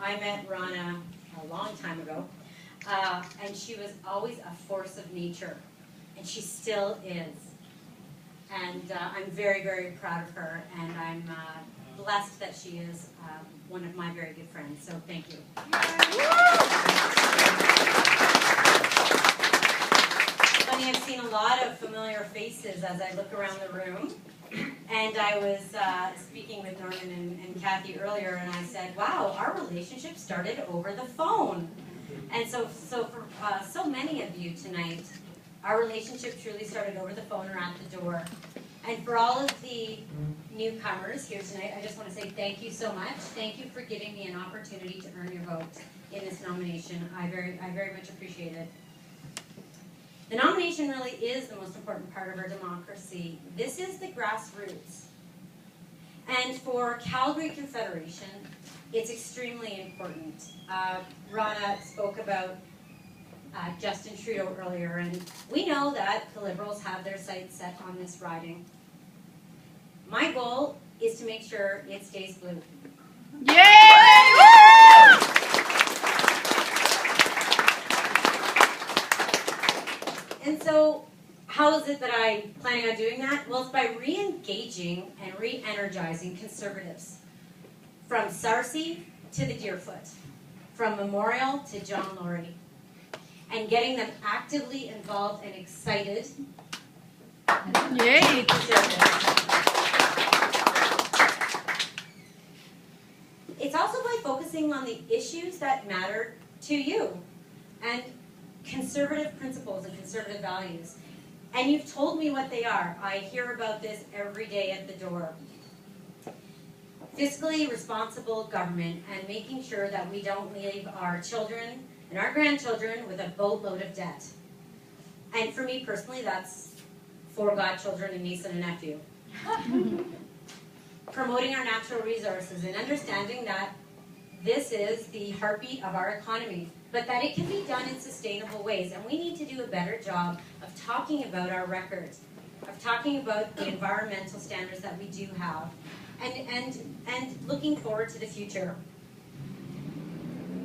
I met Rana a long time ago, and she was always a force of nature, and she still is. And I'm very, very proud of her, and I'm blessed that she is one of my very good friends, so thank you. Funny, I've seen a lot of familiar faces as I look around the room. And I was speaking with Norman and Kathy earlier, and I said, wow, our relationship started over the phone. And so for so many of you tonight, our relationship truly started over the phone or at the door. And for all of the newcomers here tonight, I just want to say thank you so much. Thank you for giving me an opportunity to earn your vote in this nomination. I very much appreciate it. The nomination really is the most important part of our democracy. This is the grassroots. And for Calgary Confederation, it's extremely important. Rana spoke about Justin Trudeau earlier, and we know that the Liberals have their sights set on this riding. My goal is to make sure it stays blue. Yay! And so, how is it that I'm planning on doing that? Well, it's by re-engaging and re-energizing Conservatives. From Sarcee to the Deerfoot. From Memorial to John Laurie. And getting them actively involved and excited. Yay! It's also by focusing on the issues that matter to you. And conservative principles and conservative values. And you've told me what they are. I hear about this every day at the door. Fiscally responsible government and making sure that we don't leave our children and our grandchildren with a boatload of debt. And for me personally, that's 4 godchildren, a niece and a nephew. Promoting our natural resources and understanding that this is the heartbeat of our economy, but that it can be done in sustainable ways. And we need to do a better job of talking about our records, of talking about the environmental standards that we do have, and looking forward to the future.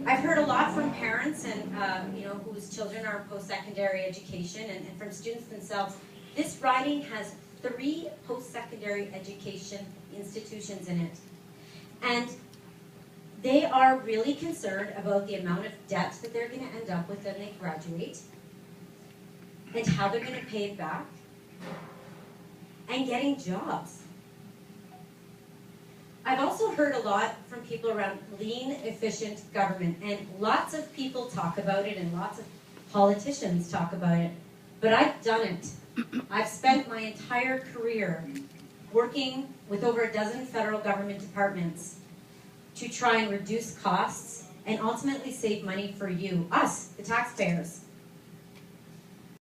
I've heard a lot from parents and whose children are post-secondary education and from students themselves. This riding has 3 post-secondary education institutions in it. And they are really concerned about the amount of debt that they're going to end up with when they graduate, and how they're going to pay it back, and getting jobs. I've also heard a lot from people around lean, efficient government, and lots of people talk about it, and lots of politicians talk about it, but I've done it. I've spent my entire career working with over a dozen federal government departments to try and reduce costs and ultimately save money for you, us, the taxpayers.